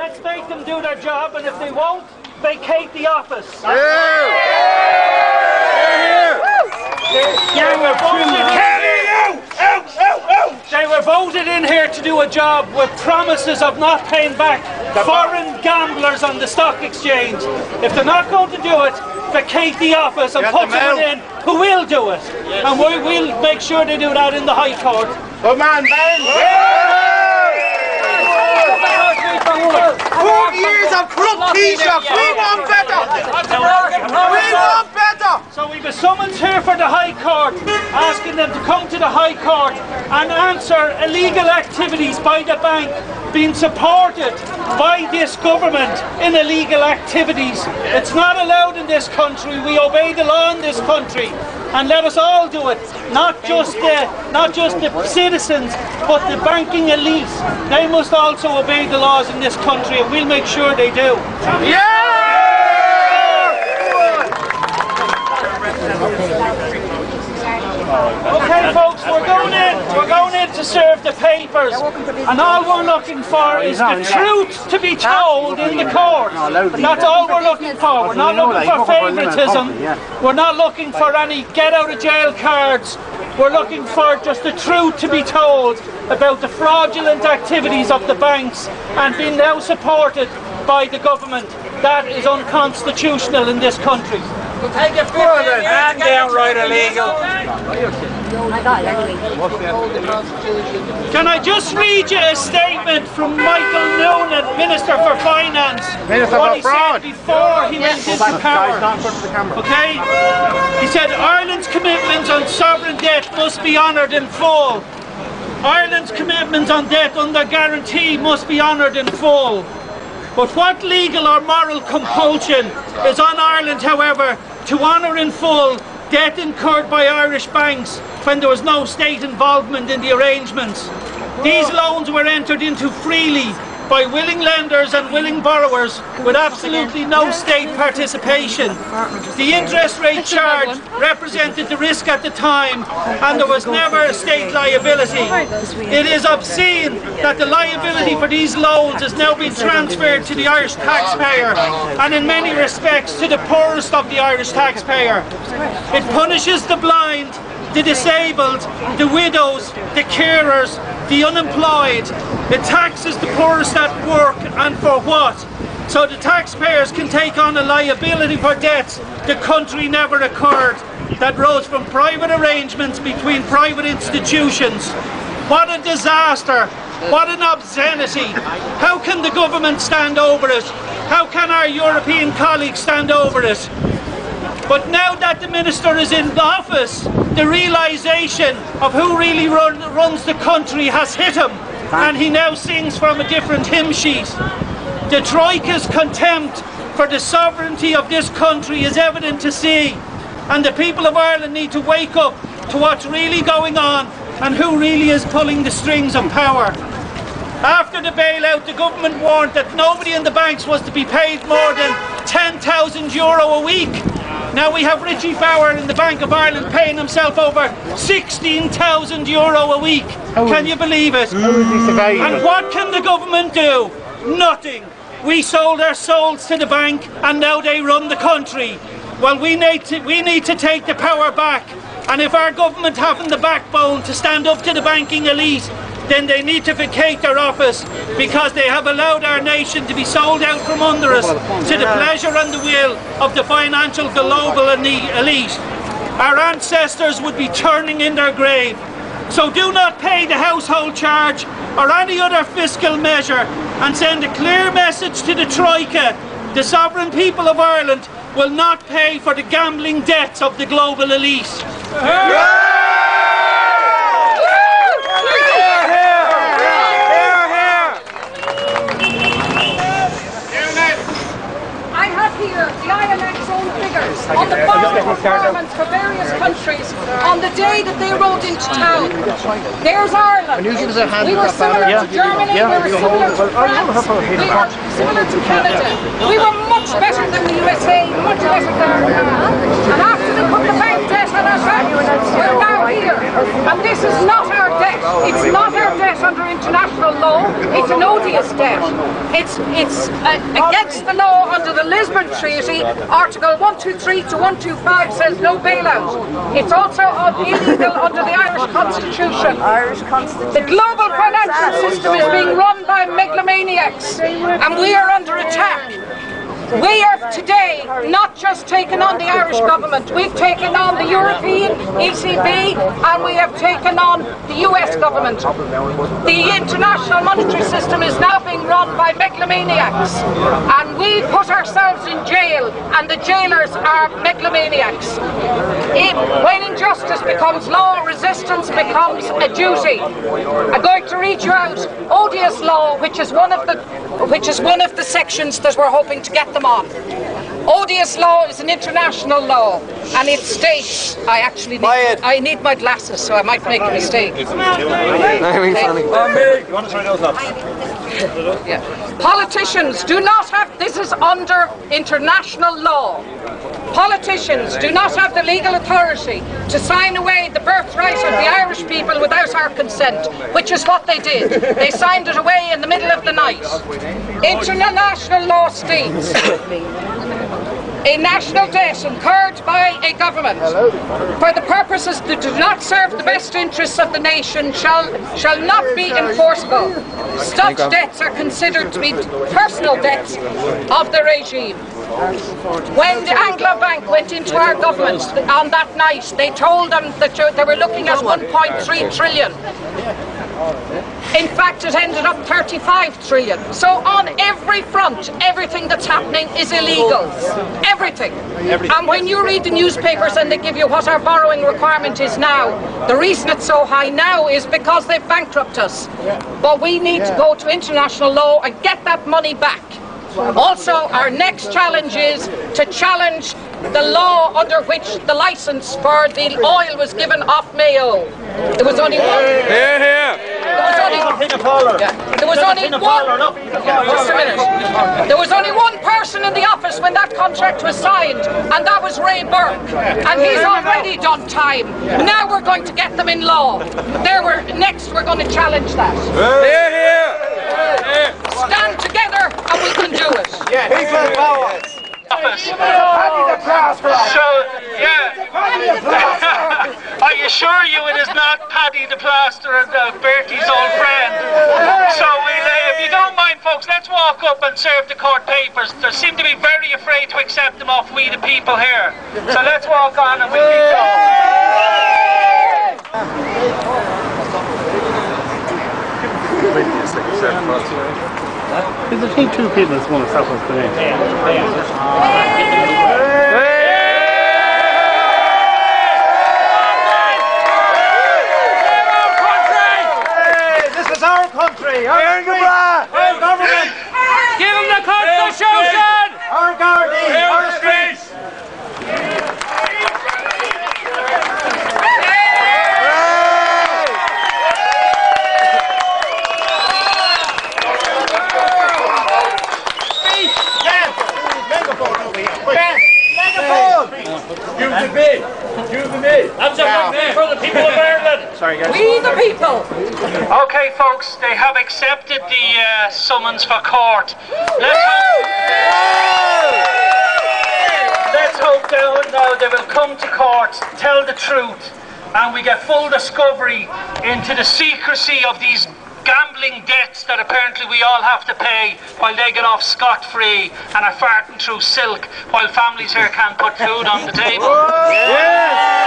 let's make them do their job, and if they won't, vacate the office. They were voted in here to do a job with promises of not paying back foreign gamblers on the stock exchange. If they're not going to do it, vacate the office and put someone in who will do it. And we'll make sure they do that in the High Court. Come on, man! 40 years of corrupt Taoiseachs! We want better! We want better! So we've a summons here for the High Court, asking them to come to the High Court and answer illegal activities by the bank being supported by this government in illegal activities. It's not allowed in this country. We obey the law in this country, and let us all do it. Not just the citizens, but the banking elite. They must also obey the laws in this country, and we'll make sure they do. Okay, folks, we're going in to serve the papers, and all we're looking for is the truth to be told in the court. That's all we're looking for. We're not looking for favouritism. We're not looking for any get-out-of-jail cards. We're looking for just the truth to be told about the fraudulent activities of the banks and being now supported by the government. That is unconstitutional in this country. Take it further and downright illegal. Can I just read you a statement from Michael Noonan, Minister for Finance, what he said before he went into power. Okay? He said Ireland's commitments on sovereign debt must be honoured in full. Ireland's commitments on debt under guarantee must be honoured in full. But what legal or moral compulsion is on Ireland, however, to honour in full debt incurred by Irish banks when there was no state involvement in the arrangements? These loans were entered into freely by willing lenders and willing borrowers with absolutely no state participation. The interest rate charged represented the risk at the time, and there was never a state liability. It is obscene that the liability for these loans is now being transferred to the Irish taxpayer, and in many respects to the poorest of the Irish taxpayer. It punishes the blind, the disabled, the widows, the carers, the unemployed. It taxes the poorest at work, and for what? So the taxpayers can take on a liability for debts the country never incurred, that rose from private arrangements between private institutions. What a disaster! What an obscenity! How can the government stand over it? How can our European colleagues stand over it? But now that the minister is in office, the realisation of who really runs the country has hit him, and he now sings from a different hymn sheet. The Troika's contempt for the sovereignty of this country is evident to see, and the people of Ireland need to wake up to what's really going on and who really is pulling the strings of power. After the bailout, the government warned that nobody in the banks was to be paid more than €10,000 a week. Now we have Richie Fowler in the Bank of Ireland paying himself over €16,000 a week. Can you believe it? And what can the government do? Nothing. We sold our souls to the bank, and now they run the country. Well, we need to take the power back. And if our government haven't the backbone to stand up to the banking elite, then they need to vacate their office, because they have allowed our nation to be sold out from under us to the pleasure and the will of the financial global elite. Our ancestors would be turning in their grave. So do not pay the household charge or any other fiscal measure, and send a clear message to the Troika. The sovereign people of Ireland will not pay for the gambling debts of the global elite. Here, the IMF's own figures on the foreign performance for various countries on the day that they rolled into town. There's Ireland. We were similar to Germany, we were similar to France, we were similar to Canada. We were much better than the USA, much better than Ireland. And after they put the bank debt on our back, we're now here. And this is not our debt. It's not our debt under international law. It's an odious debt. It's against the law under the Lisbon Treaty. Article 123 to 125 says no bailout. It's also illegal under the Irish Constitution. The global financial system is being run by megalomaniacs, and we are under attack. We have today not just taken on the Irish government, we've taken on the European ECB, and we have taken on the US government. The international monetary system is now being run by megalomaniacs, and we put ourselves in jail, and the jailers are megalomaniacs. When injustice becomes law, resistance becomes a duty. I'm going to read you out odious law, which is one of the sections that we're hoping to get them on. Odious law is an international law, and it states, I need my glasses, so I might make a mistake. You want to try those up? Yeah. Politicians do not have, this is under international law. Politicians do not have the legal authority to sign away the birthright of the Irish people without our consent, which is what they did. They signed it away in the middle of the night. International law states a national debt incurred by a government for the purposes that do not serve the best interests of the nation shall not be enforceable. Such debts are considered to be personal debts of the regime. When the Anglo Bank went into our government on that night, they told them that they were looking at 1.3 trillion. In fact, it ended up 35 trillion. So on every front, everything that's happening is illegal. Everything. And when you read the newspapers and they give you what our borrowing requirement is now, the reason it's so high now is because they've bankrupted us. But we need to go to international law and get that money back. Also, our next challenge is to challenge the law under which the licence for the oil was given off Mayo. There was only one. There was only one. Just a minute. There was only one person in the office when that contract was signed, and that was Ray Burke. And he's already done time. Now we're going to get them in law. Next we're going to challenge that. Stand together and we can do it. People power. So, yeah, I assure you it is not Paddy the Plaster and Bertie's old friend. So, if you don't mind, folks, let's walk up and serve the court papers. They seem to be very afraid to accept them off we the people here. So let's walk on and we'll keep going. There's I think two people that's want to stop us today. This is our country. Our government. Give them the Constitution! Our guardian. Our streets. That's a big for the people of Ireland. Sorry, guys. We the people. Okay, folks, they have accepted the summons for court. Let's hope now they will come to court, tell the truth, and we get full discovery into the secrecy of these gambling debts that apparently we all have to pay while they get off scot-free and are farting through silk while families here can't put food on the table. Yes!